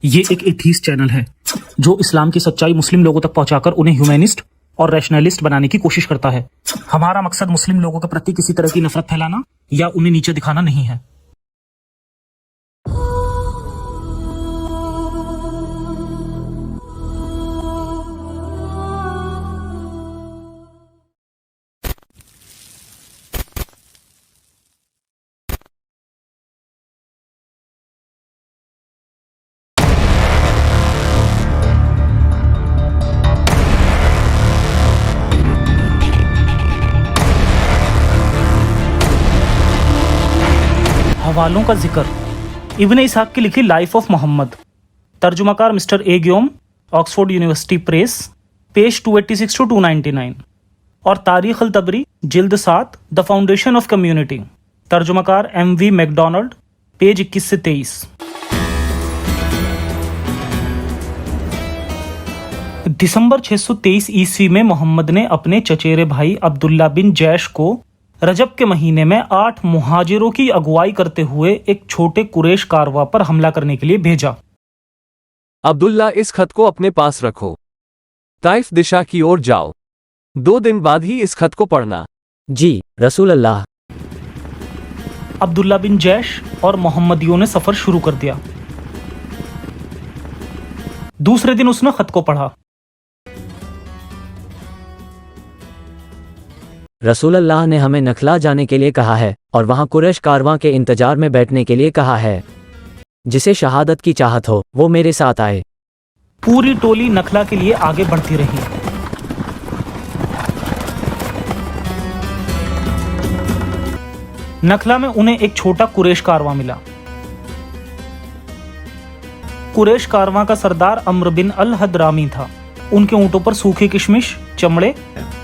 ये एक atheist channel है जो इस्लाम की सच्चाई मुस्लिम लोगों तक पहुंचाकर उन्हें ह्यूमैनिस्ट और रैशनलिस्ट बनाने की कोशिश करता है। हमारा मकसद मुस्लिम लोगों के प्रति किसी तरह की नफरत फैलाना या उन्हें नीचे दिखाना नहीं है। हवालों का जिक्र इब्न इसाक की लिखी लाइफ ऑफ मोहम्मद, तर्जुमाकार mister A Guillaume, Oxford University Press, page 286 to 299 और तारीख अल तबरी जिल्द 7 द फाउंडेशन ऑफ कम्युनिटी, तर्जुमाकार MV मैकडोनाल्ड, पेज 21 से 23। दिसंबर 623 ईस्वी में मोहम्मद ने अपने चचेरे भाई अब्दुल्ला बिन जैश को रजब के महीने में 8 मुहाजिरों की अगुवाई करते हुए एक छोटे कुरैश कारवा पर हमला करने के लिए भेजा। अब्दुल्ला, इस खत को अपने पास रखो, ताइफ दिशा की ओर जाओ, 2 दिन बाद ही इस खत को पढ़ना। जी रसूल अल्लाह। अब्दुल्ला बिन जैश और मोहम्मदियों ने सफर शुरू कर दिया। दूसरे दिन उसने खत को पढ़ा। रसूल अल्लाह ने हमें नखला जाने के लिए कहा है और वहां कुरैश कारवां के इंतजार में बैठने के लिए कहा है। जिसे शहादत की चाहत हो वो मेरे साथ आए। पूरी टोली नखला के लिए आगे बढ़ती रही। नखला में उन्हें एक छोटा कुरैश कारवां मिला। कुरैश कारवां का सरदार अम्र बिन अल हदरामी था। उनके ऊंटों पर सूखी किशमिश, चमड़े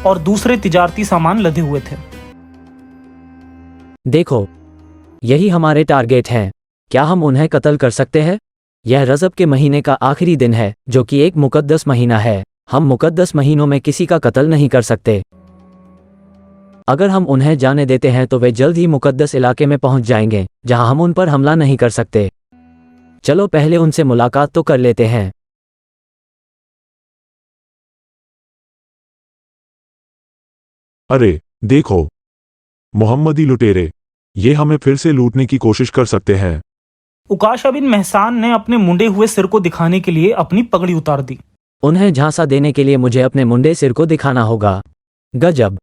और दूसरे तिजारती सामान लदे हुए थे। देखो, यही हमारे टारगेट हैं। क्या हम उन्हें कत्ल कर सकते हैं? यह रजब के महीने का आखिरी दिन है जो कि एक मुकद्दस महीना है। हम मुकद्दस महीनों में किसी का कत्ल नहीं कर सकते। अगर हम उन्हें जाने देते हैं तो वे जल्द ही मुकद्दस इलाके में पहुंच जाएंगे जहां हम उन पर हमला नहीं कर सकते। चलो पहले उनसे मुलाकात तो कर लेते हैं। अरे देखो, मोहम्मदी लुटेरे, ये हमें फिर से लूटने की कोशिश कर सकते हैं। उकाशा बिन महसान ने अपने मुंडे हुए सिर को दिखाने के लिए अपनी पगड़ी उतार दी। उन्हें झांसा देने के लिए मुझे अपने मुंडे सिर को दिखाना होगा। गजब।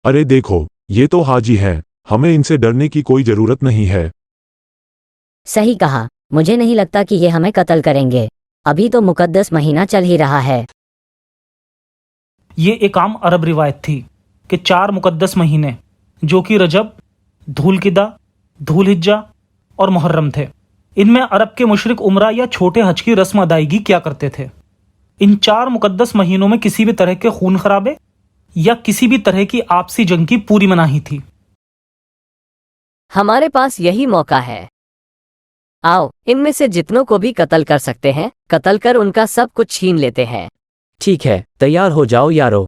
अरे देखो, ये तो हाजी हैं। हमें इनसे डरने की कोई जरूरत नहीं है। सही कहा। मुझे नहीं लगता कि ये हमें कत्ल करेंगे। अभी तो मुकद्दस महीना चल ही रहा है। ये एक आम अरब रिवायत थी कि 4 मुकद्दस महीने जो कि रजब, धूलकिदा, धूलहिज्जा और मुहर्रम थे, इनमें अरब के मुशरिक उम्रा या छोटे हज की रस्म अदायगी किया करते थे। इन 4 मुकद्दस महीनों में किसी भी तरह के खून खराबे या किसी भी तरह की आपसी जंग की पूरी मनाही थी। हमारे पास यही मौका है। आओ, इनमें से जितनों को भी कत्ल कर सकते हैं कत्ल कर उनका सब कुछ छीन लेते हैं। ठीक है, तैयार हो जाओ यारो।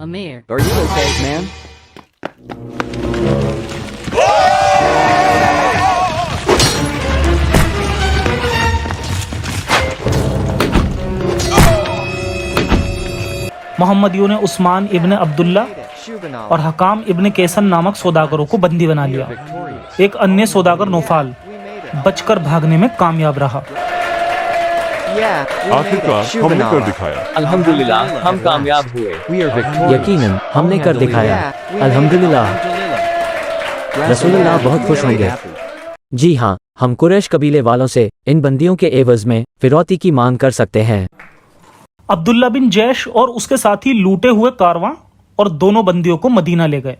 अमीर, Are you okay, man? मोहम्मदियों ने उस्मान इब्न अब्दुल्ला और हकाम इब्न कैसन नामक सौदागरों को बंदी बना लिया। एक अन्य सौदागर नौफाल बचकर भागने में कामयाब रहा। आखिरकार हमने कर दिखाया। अल्हम्दुलिल्लाह, हम कामयाब हुए। यकीनन हमने कर दिखाया। अल्हम्दुलिल्लाह। रसूलुल्लाह बहुत खुश होंगे। जी हाँ, हम कुरैश कबीले वालों से इन बंदियों के एवज में फिरौती की मांग कर सकते हैं। अब्दुल्ला बिन जैश और उसके साथी लूटे हुए कारवां और दोनों बंदियों को मदीना ले गए।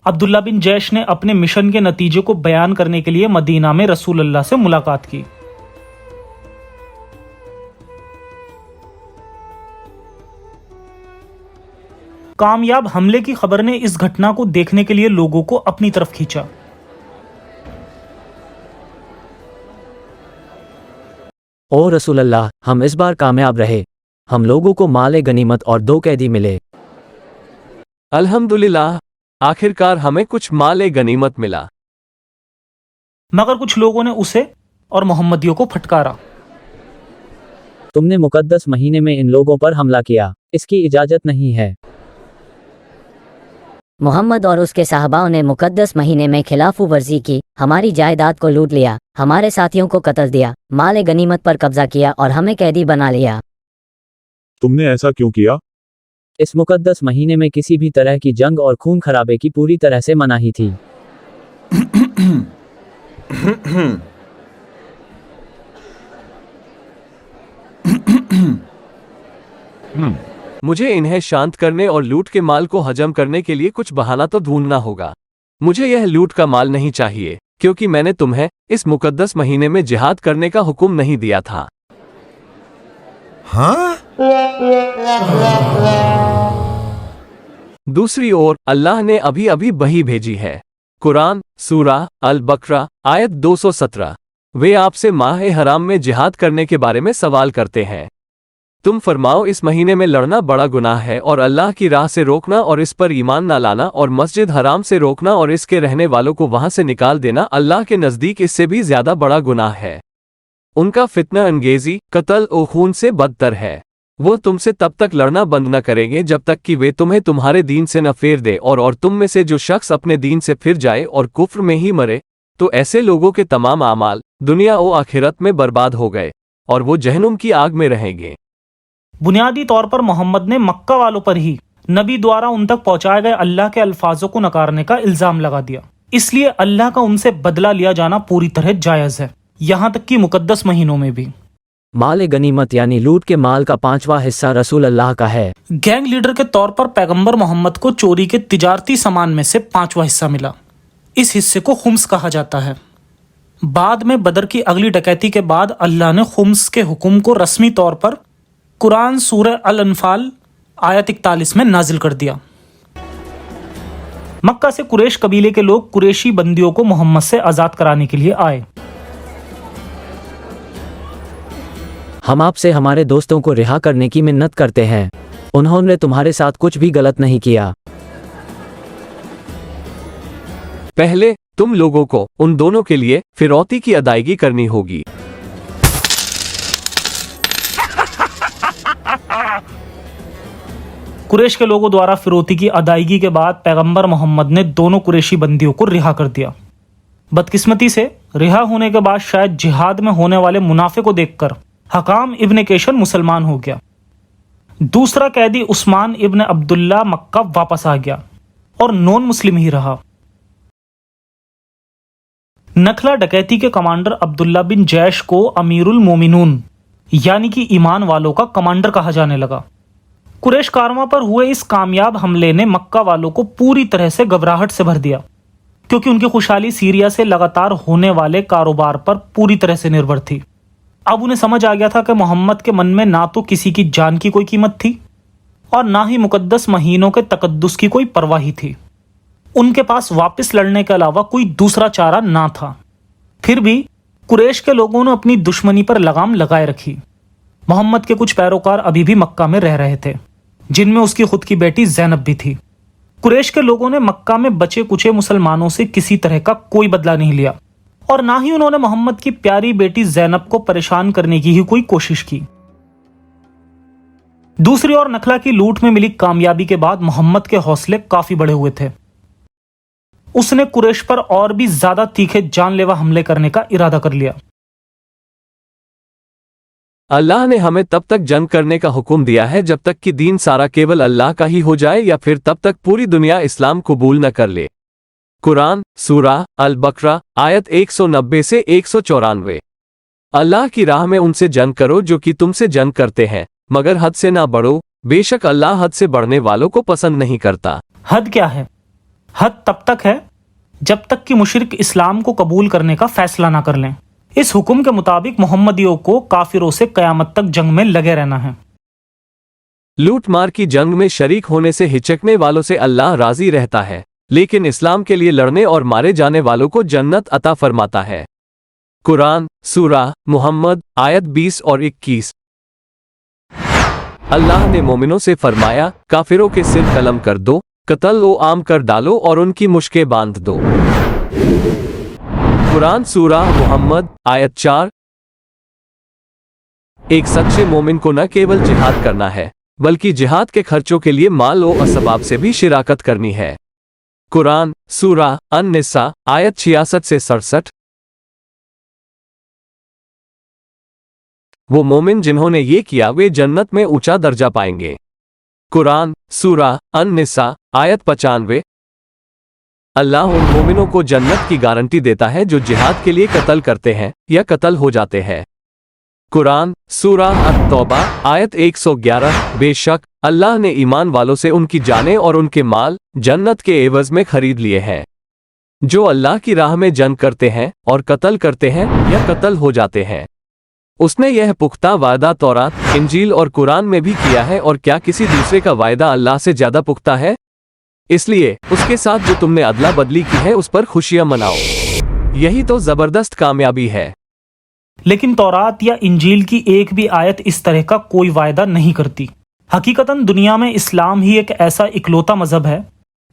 अब्दुल्ला बिन जैश ने अपने मिशन के नतीजे को बयान करने के लिए मदीना में रसूल अल्लाह से मुलाकात की। कामयाब हमले की खबर ने इस घटना को देखने के लिए लोगों को अपनी तरफ खींचा। ओ रसूल अल्लाह, हम इस बार कामयाब रहे। हम लोगों को माल गनीमत और 2 कैदी मिले। अल्हम्दुलिल्लाह, आखिरकार हमें कुछ माल गनीमत मिला। मगर कुछ लोगों ने उसे और मोहम्मदियों को फटकारा। तुमने मुकद्दस महीने में इन लोगों पर हमला किया, इसकी इजाजत नहीं है। मोहम्मद और उसके साहबाओं ने मुकद्दस महीने में खिलाफ वर्जी की, हमारी जायदाद को लूट लिया, हमारे साथियों को कत्ल दिया, माल गनीमत पर कब्जा किया और हमें कैदी बना लिया। तुमने ऐसा क्यों किया? इस मुकद्दस महीने में किसी भी तरह की जंग और खून खराबे की पूरी तरह से मनाही थी। मुझे इन्हें शांत करने और लूट के माल को हजम करने के लिए कुछ बहाना तो ढूंढना होगा। मुझे यह लूट का माल नहीं चाहिए, क्योंकि मैंने तुम्हें इस मुकद्दस महीने में जिहाद करने का हुक्म नहीं दिया था। दूसरी ओर अल्लाह ने अभी अभी वही भेजी है। कुरान सूरा अल बकरा आयत 217। वे आपसे माह हराम में जिहाद करने के बारे में सवाल करते हैं। तुम फरमाओ, इस महीने में लड़ना बड़ा गुनाह है और अल्लाह की राह से रोकना और इस पर ईमान ना लाना और मस्जिद हराम से रोकना और इसके रहने वालों को वहां से निकाल देना अल्लाह के नज़दीक इससे भी ज्यादा बड़ा गुनाह है। उनका फितना अंगेजी कत्ल और खून से बदतर है। वो तुमसे तब तक लड़ना बंद न करेंगे जब तक कि वे तुम्हें तुम्हारे दीन से न फेर दे, और तुम में से जो शख्स अपने दीन से फिर जाए और कुफ्र में ही मरे तो ऐसे लोगों के तमाम आमाल दुनिया और आखिरत में बर्बाद हो गए और वो जहन्नुम की आग में रहेंगे। बुनियादी तौर पर मोहम्मद ने मक्का वालों पर ही नबी द्वारा उन तक पहुंचाए गए अल्लाह के अल्फाजों को नकारने का इल्जाम लगा दिया। इसलिए अल्लाह का उनसे बदला लिया जाना पूरी तरह जायज है, यहाँ तक कि मुकद्दस महीनों में भी। माल गनीमत यानी लूट के माल का 5वां हिस्सा रसूल अल्लाह का है। गैंग लीडर के तौर पर पैगंबर मोहम्मद को चोरी के तिजारती सामान में से 5वां हिस्सा मिला। इस हिस्से को खुम्स कहा जाता है। बाद में बदर की अगली डकैती के बाद अल्लाह ने खुम्स के हुक्म को रस्मी तौर पर कुरान सूरह अल अनफाल आयत 41 में नाजिल कर दिया। मक्का से कुरैश कबीले के लोग कुरैशी बंदियों को मोहम्मद से आजाद कराने के लिए आए। हम आपसे हमारे दोस्तों को रिहा करने की मिन्नत करते हैं, उन्होंने तुम्हारे साथ कुछ भी गलत नहीं किया। पहले तुम लोगों को उन दोनों के लिए फिरौती की अदायगी करनी होगी। कुरैश के लोगों द्वारा फिरौती की अदायगी के बाद पैगंबर मोहम्मद ने दोनों कुरैशी बंदियों को रिहा कर दिया। बदकिस्मती से रिहा होने के बाद शायद जिहाद में होने वाले मुनाफे को देखकर हकाम इब्न केशन मुसलमान हो गया। दूसरा कैदी उस्मान इब्न अब्दुल्ला मक्का वापस आ गया और नॉन मुस्लिम ही रहा। नखला डकैती के कमांडर अब्दुल्ला बिन जैश को अमीरुल मोमिनून यानी कि ईमान वालों का कमांडर कहा जाने लगा। कुरैश कारवां पर हुए इस कामयाब हमले ने मक्का वालों को पूरी तरह से घबराहट से भर दिया, क्योंकि उनकी खुशहाली सीरिया से लगातार होने वाले कारोबार पर पूरी तरह से निर्भर थी। अब उन्हें समझ आ गया था कि मोहम्मद के मन में ना तो किसी की जान की कोई कीमत थी और ना ही मुकद्दस महीनों के तकद्दुस की कोई परवाह ही थी। उनके पास वापस लड़ने के अलावा कोई दूसरा चारा ना था। फिर भी कुरैश के लोगों ने अपनी दुश्मनी पर लगाम लगाए रखी। मोहम्मद के कुछ पैरोकार अभी भी मक्का में रह रहे थे, जिनमें उसकी खुद की बेटी ज़ैनब भी थी। कुरैश के लोगों ने मक्का में बचे कुचे मुसलमानों से किसी तरह का कोई बदला नहीं लिया और ना ही उन्होंने मोहम्मद की प्यारी बेटी ज़ैनब को परेशान करने की ही कोई कोशिश की। दूसरी ओर नखला की लूट में मिली कामयाबी के बाद मोहम्मद के हौसले काफी बढ़े हुए थे। उसने कुरैश पर और भी ज्यादा तीखे जानलेवा हमले करने का इरादा कर लिया। अल्लाह ने हमें तब तक जंग करने का हुक्म दिया है जब तक कि दीन सारा केवल अल्लाह का ही हो जाए, या फिर तब तक पूरी दुनिया इस्लाम कबूल न कर ले। कुरान सूरा अल बकरा आयत 190 से 194। अल्लाह की राह में उनसे जंग करो जो कि तुमसे जंग करते हैं, मगर हद से ना बढ़ो, बेशक अल्लाह हद से बढ़ने वालों को पसंद नहीं करता। हद क्या है? हद तब तक है जब तक कि मुशरिक इस्लाम को कबूल करने का फैसला ना कर लें। इस हुक्म के मुताबिक मोहम्मदियों को काफिरों से कयामत तक जंग में लगे रहना है। लूट मार की जंग में शरीक होने से हिचकने वालों से अल्लाह राजी रहता है, लेकिन इस्लाम के लिए लड़ने और मारे जाने वालों को जन्नत अता फरमाता है। कुरान सूरा मुहम्मद आयत 20 और 21। अल्लाह ने मोमिनों से फरमाया, काफिरों के सिर कलम कर दो, कत्ल व आम कर डालो और उनकी मुश्कें बांध दो। कुरान सूरा मुहम्मद आयत 4। एक सच्चे मोमिन को न केवल जिहाद करना है बल्कि जिहाद के खर्चों के लिए माल व असबाब से भी शिराकत करनी है। कुरान सूरा अन-निसा आयत 66 से 67। वो मोमिन जिन्होंने ये किया वे जन्नत में ऊंचा दर्जा पाएंगे। कुरान सूरा अन-निसा आयत 95। अल्लाह उन मोमिनों को जन्नत की गारंटी देता है जो जिहाद के लिए कत्ल करते हैं या कत्ल हो जाते हैं। कुरान सूरा अत-तौबा आयत 111। बेशक अल्लाह ने ईमान वालों से उनकी जानें और उनके माल जन्नत के एवज में खरीद लिए हैं। जो अल्लाह की राह में जंग करते हैं और कत्ल करते हैं या कत्ल हो जाते हैं, उसने यह पुख्ता वायदा तौरात, इंजील और कुरान में भी किया है, और क्या किसी दूसरे का वायदा अल्लाह से ज्यादा पुख्ता है? इसलिए उसके साथ जो तुमने अदला बदली की है उस पर खुशियां मनाओ। यही तो जबरदस्त कामयाबी है। लेकिन तौरात या इंजील की एक भी आयत इस तरह का कोई वायदा नहीं करती। हकीकतन दुनिया में इस्लाम ही एक ऐसा इकलौता मजहब है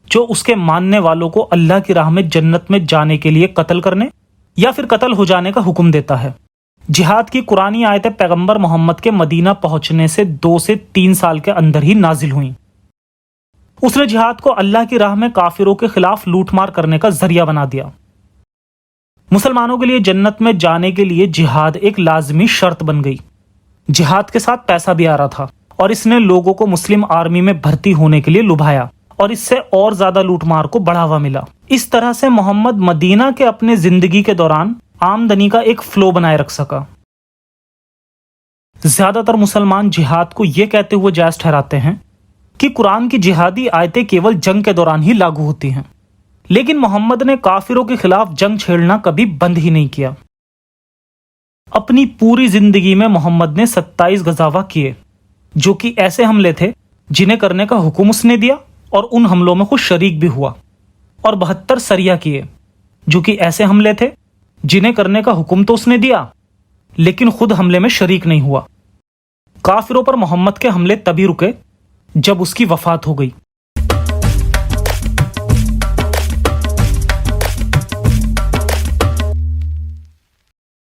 जो उसके मानने वालों को अल्लाह की राह में जन्नत में जाने के लिए कत्ल करने या फिर कत्ल हो जाने का हुक्म देता है। जिहाद की कुरानी आयतें पैगंबर मोहम्मद के मदीना पहुंचने से 2 से 3 साल के अंदर ही नाजिल हुई। उसने जिहाद को अल्लाह की राह में काफिरों के खिलाफ लूटमार करने का जरिया बना दिया। मुसलमानों के लिए जन्नत में जाने के लिए जिहाद एक लाजमी शर्त बन गई। जिहाद के साथ पैसा भी आ रहा था और इसने लोगों को मुस्लिम आर्मी में भर्ती होने के लिए लुभाया और इससे और ज्यादा लूटमार को बढ़ावा मिला। इस तरह से मोहम्मद मदीना के अपने जिंदगी के दौरान आमदनी का एक फ्लो बनाए रख सका। ज्यादातर मुसलमान जिहाद को यह कहते हुए जायज ठहराते हैं कि कुरान की जिहादी आयतें केवल जंग के दौरान ही लागू होती हैं, लेकिन मोहम्मद ने काफिरों के खिलाफ जंग छेड़ना कभी बंद ही नहीं किया। अपनी पूरी जिंदगी में मोहम्मद ने 27 गज़ावा किए, जो कि ऐसे हमले थे जिन्हें करने का हुक्म उसने दिया और उन हमलों में खुद शरीक भी हुआ, और 72 सरिया किए, जो कि ऐसे हमले थे जिन्हें करने का हुक्म तो उसने दिया लेकिन खुद हमले में शरीक नहीं हुआ। काफिरों पर मोहम्मद के हमले तभी रुके जब उसकी वफात हो गई।